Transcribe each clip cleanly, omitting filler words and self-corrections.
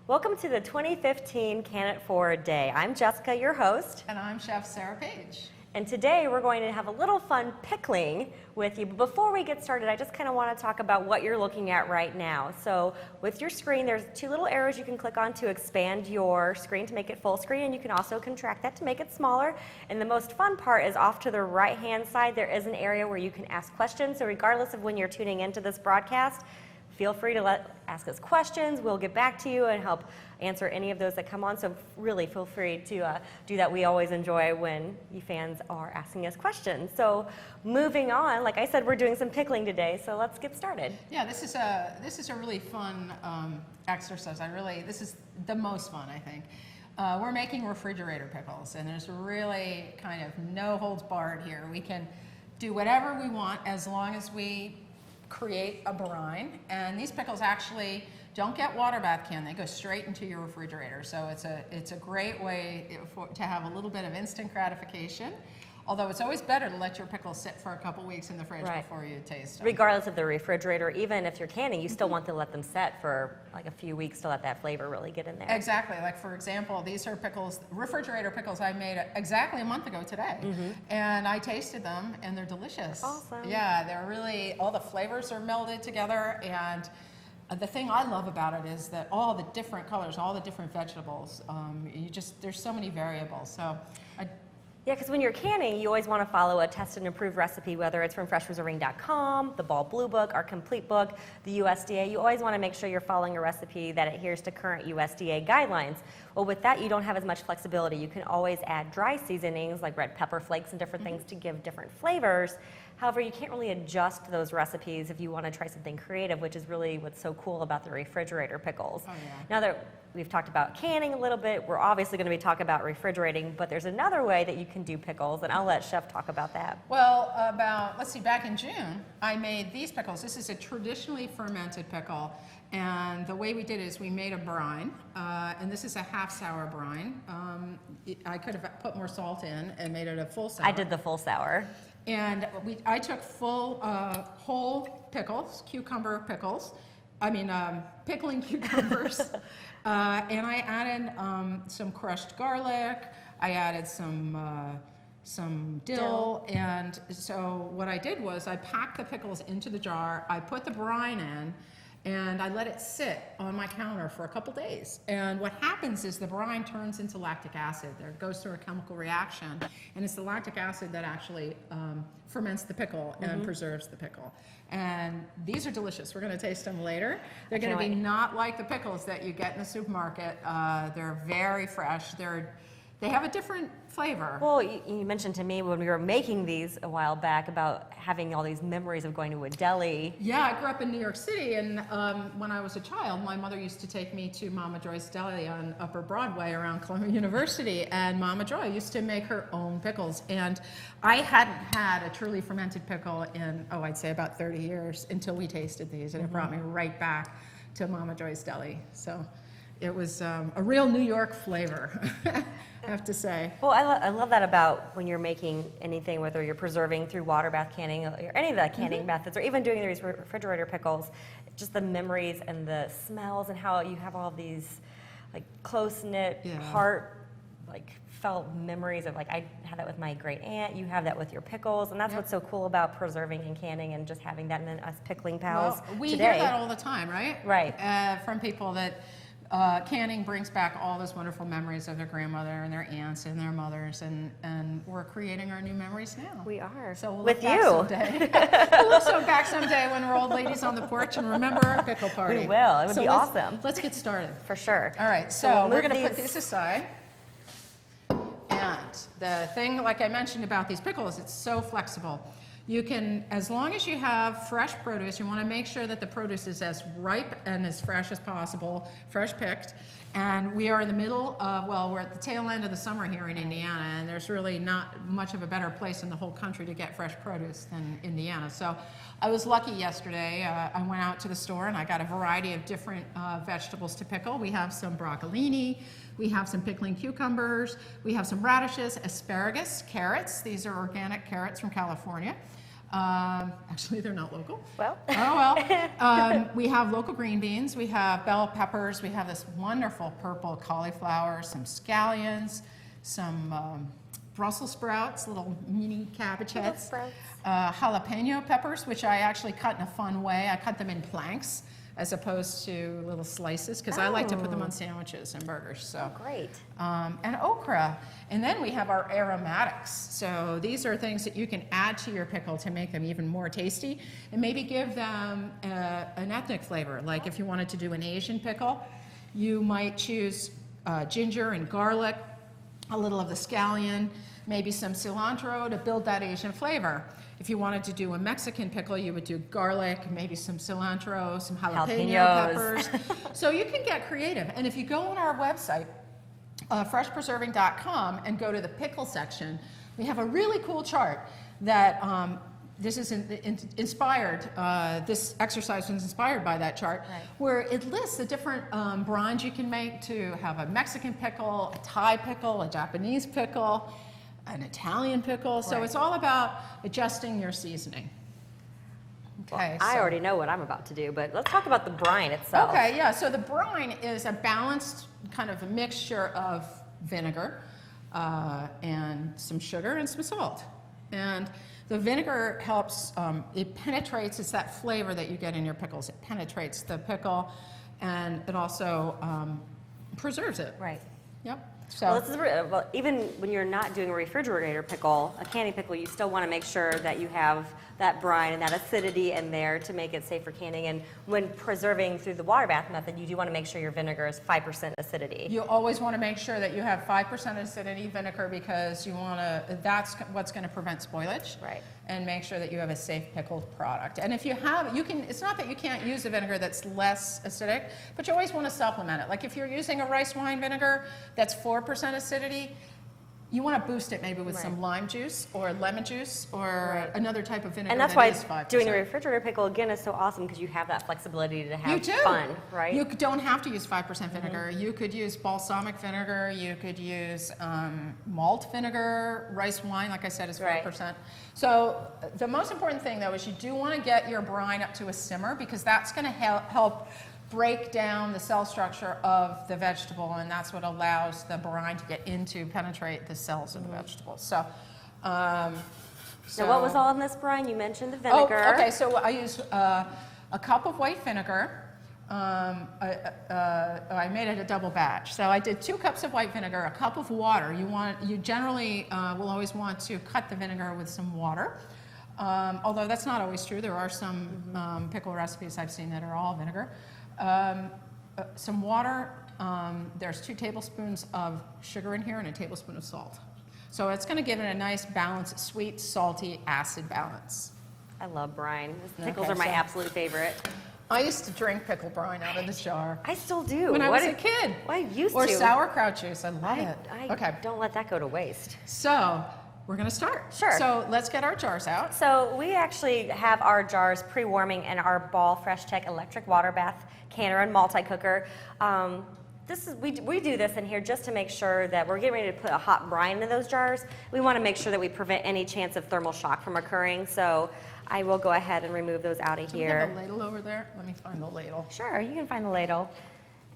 Welcome to the 2015 Can It Forward Day. I'm Jessica, your host. And I'm Chef Sarah Page. And today we're going to have a little fun pickling with you. But before we get started, I just kind of want to talk about what you're looking at right now. So with your screen, there's two little arrows you can click on to expand your screen to make it full screen, and you can also contract that to make it smaller. And the most fun part is off to the right-hand side, there is an area where you can ask questions. So regardless of when you're tuning into this broadcast, feel free to ask us questions. We'll get back to you and help answer any of those that come on. So really feel free to do that. We always enjoy when you fans are asking us questions. So moving on, like I said, we're doing some pickling today. So let's get started. Yeah, this is a really fun exercise. This is the most fun, I think. We're making refrigerator pickles, and there's really kind of no holds barred here. We can do whatever we want as long as we create a brine, and these pickles actually don't get water bath canned. They go straight into your refrigerator, so it's a great way to have a little bit of instant gratification. Although it's always better to let your pickles sit for a couple weeks in the fridge before you taste them. Regardless of the refrigerator, even if you're canning, you still want to let them set for like a few weeks to let that flavor really get in there. Exactly. Like for example, these are pickles, refrigerator pickles I made exactly a month ago today. And I tasted them and they're delicious. Awesome. Yeah, they're really, all the flavors are melded together, and the thing I love about it is that all the different colors, all the different vegetables, there's so many variables. So Yeah, because when you're canning, you always want to follow a test and approved recipe, whether it's from freshpreserving.com, the Ball Blue Book, our complete book, the USDA. You always want to make sure you're following a recipe that adheres to current USDA guidelines. Well, with that, you don't have as much flexibility. You can always add dry seasonings like red pepper flakes and different things to give different flavors. However, you can't really adjust those recipes if you want to try something creative, which is really what's so cool about the refrigerator pickles. Oh, yeah. Now that we've talked about canning a little bit, we're obviously going to be talking about refrigerating, but there's another way that you can do pickles, and I'll let Chef talk about that. Well, back in June, I made these pickles. This is a traditionally fermented pickle, and the way we did it is we made a brine, and this is a half sour brine. I could have put more salt in and made it a full sour. I did the full sour. And I took full whole pickles, cucumber pickles, pickling cucumbers, and I added some crushed garlic. I added some dill, and so what I did was I packed the pickles into the jar. I put the brine in, and I let it sit on my counter for a couple days. And what happens is the brine turns into lactic acid. There goes through a chemical reaction, and it's the lactic acid that actually ferments the pickle and preserves the pickle. And these are delicious. We're going to taste them later. They're going to be not like the pickles that you get in the supermarket. They're very fresh. They have a different flavor. Well, you mentioned to me when we were making these a while back about having all these memories of going to a deli. Yeah, I grew up in New York City, and when I was a child, my mother used to take me to Mama Joy's Deli on Upper Broadway around Columbia University, and Mama Joy used to make her own pickles. And I hadn't had a truly fermented pickle in, I'd say about 30 years until we tasted these, and it brought me right back to Mama Joy's Deli. So it was a real New York flavor. I have to say. Well, I love that about when you're making anything, whether you're preserving through water bath canning or any of the canning methods, or even doing these refrigerator pickles, just the memories and the smells and how you have all these like close-knit, felt memories of, like, I had that with my great aunt, you have that with your pickles, and that's what's so cool about preserving and canning and just having that, and then us pickling pals we today. hear that all the time, right? Right. From people that canning brings back all those wonderful memories of their grandmother and their aunts and their mothers, and we're creating our new memories now. We are. So we'll with look you. Back someday. We'll look back someday when we're old ladies on the porch and remember our pickle party. We will. It would be awesome. Let's get started. For sure. All right, so we'll we're going to put these aside. And the thing, like I mentioned about these pickles, it's so flexible. You can, as long as you have fresh produce, you want to make sure that the produce is as ripe and as fresh as possible, fresh picked. And we are in the middle of, we're at the tail end of the summer here in Indiana, and there's really not much of a better place in the whole country to get fresh produce than Indiana. So I was lucky yesterday. I went out to the store and I got a variety of different vegetables to pickle. We have some broccolini, we have some pickling cucumbers, we have some radishes, asparagus, carrots. These are organic carrots from California. Actually, they're not local. Well. Oh, well. We have local green beans. We have bell peppers. We have this wonderful purple cauliflower, some scallions, some Brussels sprouts, little mini cabbage heads, jalapeno peppers, which I actually cut in a fun way. I cut them in planks as opposed to little slices, because I like to put them on sandwiches and burgers. So Great. and okra. And then we have our aromatics. So these are things that you can add to your pickle to make them even more tasty and maybe give them an ethnic flavor. Like if you wanted to do an Asian pickle, you might choose ginger and garlic, a little of the scallion, maybe some cilantro to build that Asian flavor. If you wanted to do a Mexican pickle, you would do garlic, maybe some cilantro, some jalapeno peppers. So you can get creative. And if you go on our website, freshpreserving.com, and go to the pickle section, we have a really cool chart that this is inspired, this exercise was inspired by that chart, where it lists the different brines you can make to have a Mexican pickle, a Thai pickle, a Japanese pickle, an Italian pickle. So it's all about adjusting your seasoning. Okay, I already know what I'm about to do, but let's talk about the brine itself. Okay, yeah, so the brine is a balanced kind of a mixture of vinegar and some sugar and some salt. And the vinegar helps, it penetrates, it's that flavor that you get in your pickles. It penetrates the pickle, and it also preserves it. Right. Yep. So, Well, this is well, even when you're not doing a refrigerator pickle, a canning pickle, you still want to make sure that you have that brine and that acidity in there to make it safe for canning. And when preserving through the water bath method, you do want to make sure your vinegar is 5% acidity. you always want to make sure that you have 5% acidity vinegar, because you want to, that's what's going to prevent spoilage. Right. And make sure that you have a safe pickled product. And if you have, you can, it's not that you can't use a vinegar that's less acidic, but you always want to supplement it. Like if you're using a rice wine vinegar that's 4% acidity, you want to boost it maybe with some lime juice or lemon juice or another type of vinegar. And that's that why is 5%. doing a refrigerator pickle, again, is so awesome, because you have that flexibility to have fun, right? You don't have to use 5% vinegar. You could use balsamic vinegar. You could use malt vinegar. Rice wine, like I said, is 4%. So the most important thing, though, is you do want to get your brine up to a simmer, because that's going to help break down the cell structure of the vegetable, and that's what allows the brine to get into, penetrate the cells of the vegetable. So, Now, what was all in this brine? You mentioned the vinegar. Oh, okay, so I use a cup of white vinegar. I made it a double batch. So I did 2 cups of white vinegar, a cup of water. You generally will always want to cut the vinegar with some water. Although that's not always true. There are some pickle recipes I've seen that are all vinegar. Some water, there's 2 tablespoons of sugar in here and a tablespoon of salt. So it's going to give it a nice balance, sweet, salty, acid balance. I love brine. Pickles are my absolute favorite. I used to drink pickle brine out of the jar. I still do. When I was a kid. I used or to. Or sauerkraut juice. I love it. I don't let that go to waste. So we're going to start. Sure. So let's get our jars out. So we actually have our jars pre-warming in our Ball Fresh Tech electric water bath canner and multi-cooker. We do this in here just to make sure that we're getting ready to put a hot brine in those jars. We want to make sure that we prevent any chance of thermal shock from occurring. So I will go ahead and remove those out of Do here. we have a ladle over there? Let me find the ladle. Sure, you can find the ladle.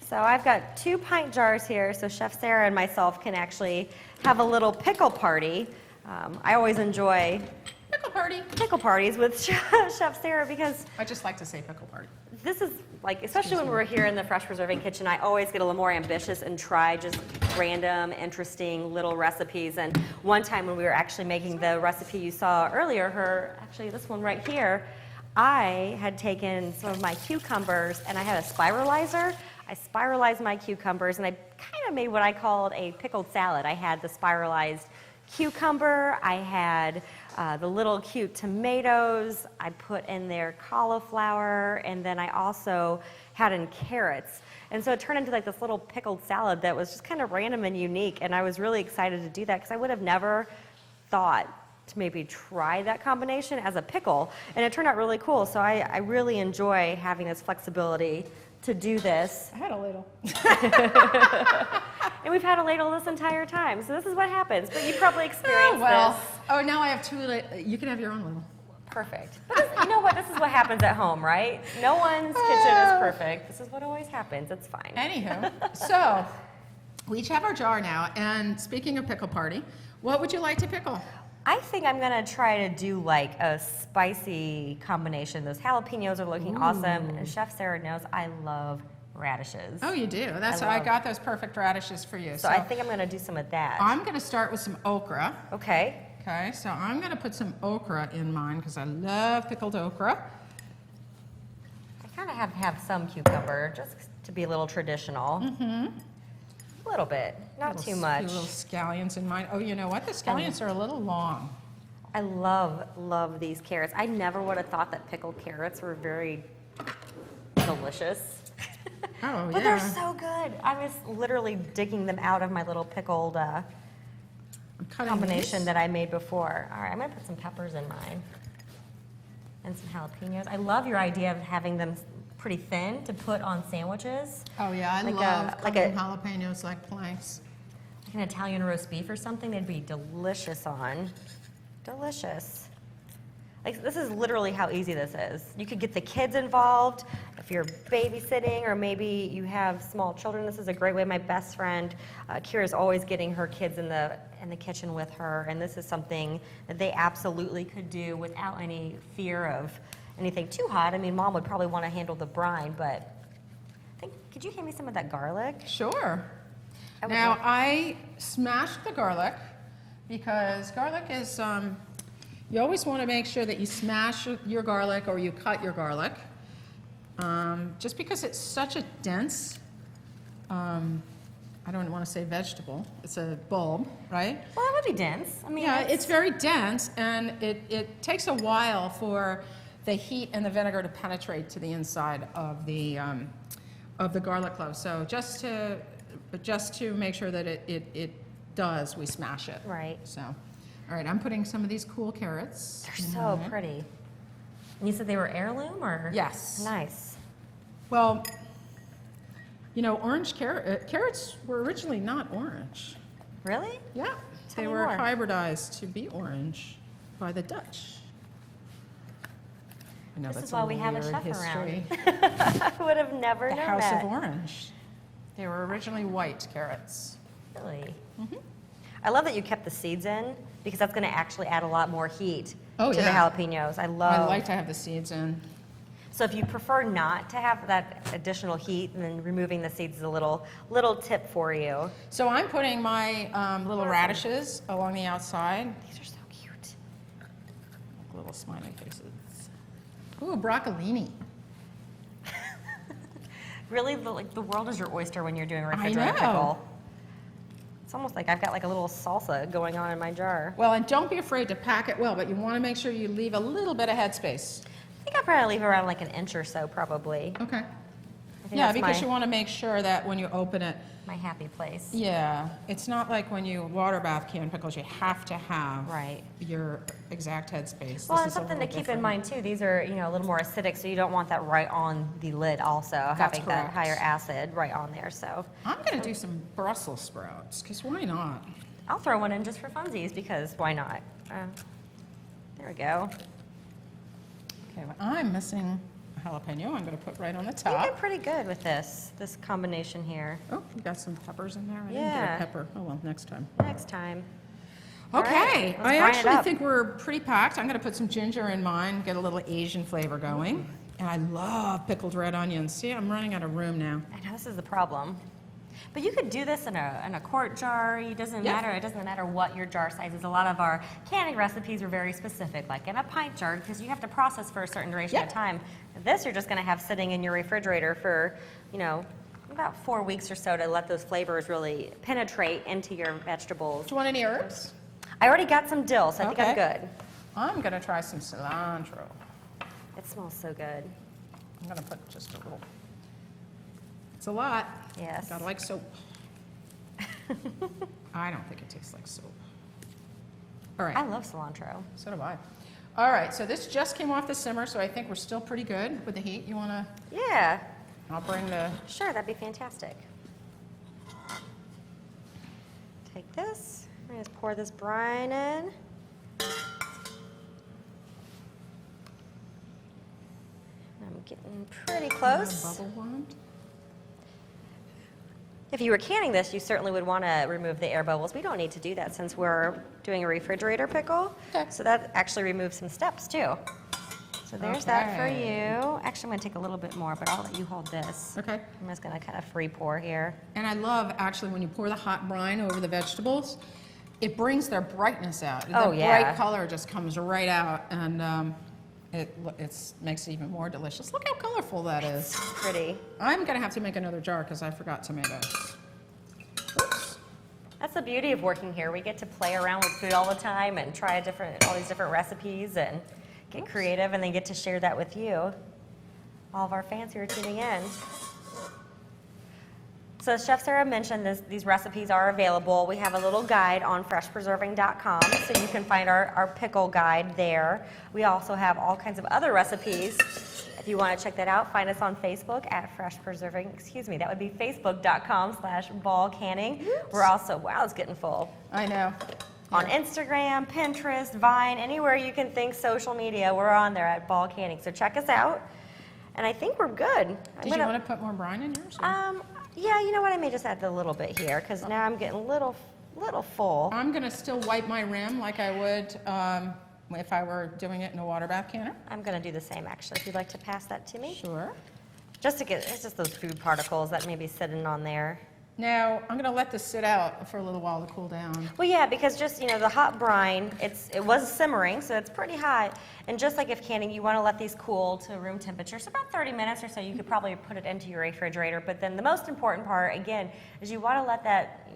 So I've got 2 pint jars here, so Chef Sarah and myself can actually have a little pickle party. I always enjoy pickle parties with Chef Sarah, because I just like to say pickle party. this is like, especially when we're here in the Fresh Preserving Kitchen, I always get a little more ambitious and try just random, interesting little recipes. And one time when we were actually making the recipe you saw earlier, actually this one right here, I had taken some of my cucumbers and I had a spiralizer. I spiralized my cucumbers and I kind of made what I called a pickled salad. I had the spiralized cucumber, I had the little cute tomatoes, I put in there cauliflower, and then I also had in carrots. And so it turned into like this little pickled salad that was just kind of random and unique, and I was really excited to do that because I would have never thought to maybe try that combination as a pickle, and it turned out really cool. So I really enjoy having this flexibility to do this. I had a ladle. And we've had a ladle this entire time, so this is what happens. But you probably experienced this. Oh, now I have 2. You can have your own ladle. perfect. But you know what? This is what happens at home, right? No one's kitchen is perfect. This is what always happens. It's fine. Anywho, so we each have our jar now. And speaking of pickle party, what would you like to pickle? I think I'm gonna try to do like a spicy combination. Those jalapenos are looking awesome. And Chef Sarah knows I love radishes. Oh, you do? That's I got those perfect radishes for you. So I think I'm gonna do some of that. I'm going to start with some okra. Okay. Okay, so I'm going to put some okra in mine because I love pickled okra. I kind of have some cucumber just to be a little traditional. A little bit, not too much. Little scallions in mine. Oh, you know what? The scallions are a little long. I love these carrots. I never would have thought that pickled carrots were very delicious. Oh, But they're so good. I was literally digging them out of my little pickled combination these. that I made before. All right, I'm gonna put some peppers in mine and some jalapenos. I love your idea of having them pretty thin to put on sandwiches. Oh, yeah, I love cutting jalapenos like planks. Like an Italian roast beef or something, they'd be delicious on. Delicious. Like, this is literally how easy this is. You could get the kids involved if you're babysitting, or maybe you have small children. This is a great way. My best friend, Kira's always getting her kids in the kitchen with her, and this is something that they absolutely could do without any fear of anything too hot. I mean, Mom would probably want to handle the brine, but could you hand me some of that garlic? Sure. Now, I smashed the garlic because garlic is, you always want to make sure that you smash your garlic or you cut your garlic. Just because it's such a dense, I don't want to say vegetable, it's a bulb, right? Well, that would be dense. I mean, yeah, it's very dense, and it takes a while for the heat and the vinegar to penetrate to the inside of the garlic clove. So just to make sure that it does, we smash it. Right. So, all right, I'm putting some of these cool carrots. They're so pretty. And you said they were heirloom, or? Yes. Nice. Well, you know, carrots were originally not orange. Really? Yeah, Tell they me were more. hybridized to be orange by the Dutch. I know This that's is why we have a weird chef history. around. I would have never The known House that. of Orange. They were originally white carrots. Really? I love that you kept the seeds in, because that's going to actually add a lot more heat to the jalapenos. I like to have the seeds in. So if you prefer not to have that additional heat, then removing the seeds is a little tip for you. So I'm putting my little Awesome. radishes along the outside. These are so cute. Little smiley faces. Ooh, broccolini. Really, the world is your oyster when you're doing I refrigerated know. pickle. It's almost like I've got like a little salsa going on in my jar. Well, and don't be afraid to pack it well, but you want to make sure you leave a little bit of headspace. I think I'll probably leave it around like an inch or so, probably. Okay. I think Yeah, that's because you want to make sure that when you open it, my happy place. yeah, it's not like when you water bath canned pickles, you have to have Right. your exact headspace. Well, This and is a something to little keep in different. mind too, these are, a little more acidic, so you don't want that right on the lid also, having that correct. higher acid right on there, so. I'm going to do some Brussels sprouts, because why not? I'll throw one in just for funsies, because why not? There we go. Okay, well, I'm missing a jalapeno. I'm going to put right on the I think I'm top. pretty good with this combination here. Oh, we got some peppers in there. I didn't Yeah. get a pepper. Oh, well, next time. Next time. All Okay, right, let's I brine it actually up. think we're pretty packed. I'm going to put some ginger in mine, get a little Asian flavor going. And I love pickled red onions. See, I'm running out of room now. I know this is the problem. But you could do this in a quart jar. It doesn't Yeah. matter. It doesn't matter what your jar size is. A lot of our canning recipes are very specific, like in a pint jar, because you have to process for a certain duration Yep. of time. This you're just going to have sitting in your refrigerator for, about 4 weeks or so to let those flavors really penetrate into your vegetables. Do you want any herbs? I already got some dill, so I think I'm Okay. good. I'm going to try some cilantro. It smells so good. I'm going to put just a little. It's a lot. Yes. Gotta like soap. I don't think it tastes like soap. All right. I love cilantro. So do I. All right, so this just came off the simmer, so I think we're still pretty good with the heat. You wanna, Yeah, I'll bring the, sure, that'd be fantastic. Take this, I'm gonna just pour this brine in. getting pretty close. Bubble wand. If you were canning this, you certainly would want to remove the air bubbles. We don't need to do that since we're doing a refrigerator pickle. Okay. So that actually removes some steps too. So there's that for Okay. you. Actually, I'm going to take a little bit more, but I'll let you hold this. Okay. I'm just going to kind of free pour here. And I love, actually, when you pour the hot brine over the vegetables, it brings their brightness out. Oh, the yeah. bright color just comes right out, and it makes it even more delicious. Look how colorful that is. Pretty. I'm going to have to make another jar because I forgot tomatoes. Oops. That's the beauty of working here. We get to play around with food all the time and try all these different recipes and get creative, and then get to share that with you, all of our fans who are tuning in. So as Chef Sarah mentioned, these recipes are available. We have a little guide on freshpreserving.com, so you can find our pickle guide there. We also have all kinds of other recipes. If you want to check that out, find us on Facebook at Fresh Preserving. Excuse me, that would be facebook.com/ballcanning. We're also, wow, it's getting full. I know. On Instagram, Pinterest, Vine, anywhere you can think social media, we're on there at Ball Canning. So check us out. And I think we're good. Did you want to put more brine in yours? or- Yeah, you know what? I may just add a little bit here because now I'm getting a little full. I'm going to still wipe my rim like I would if I were doing it in a water bath canner. I'm going to do the same actually. If you'd like to pass that to me, Sure. just to get it's just those food particles that may be sitting on there. Now, I'm going to let this sit out for a little while to cool down. Well, yeah, because just, the hot brine, it was simmering, so it's pretty hot. And just like if canning, you want to let these cool to room temperature. So about 30 minutes or so, you could probably put it into your refrigerator. But then the most important part, again, is you want to let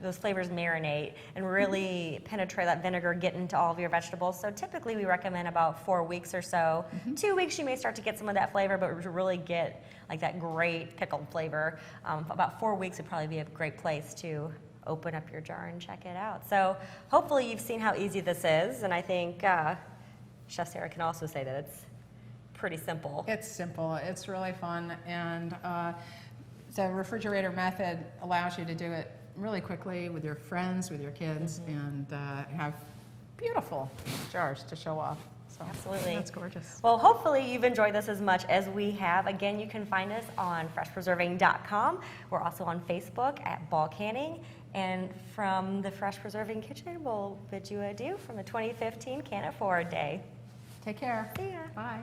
those flavors marinate and really penetrate that vinegar, get into all of your vegetables. So typically we recommend about 4 weeks or so. 2 weeks, you may start to get some of that flavor, but to really get like that great pickled flavor, about 4 weeks would probably be a great place to open up your jar and check it out. So hopefully you've seen how easy this is, and I think Chef Sarah can also say that it's pretty simple. It's simple, it's really fun, and the refrigerator method allows you to do it really quickly with your friends, with your kids, and have beautiful jars to show off. So, Absolutely. That's gorgeous. Well, hopefully you've enjoyed this as much as we have. Again, you can find us on freshpreserving.com. We're also on Facebook at Ball Canning. And from the Fresh Preserving Kitchen, we'll bid you adieu from the 2015 Can It Forward Day. Take care. See ya. Bye.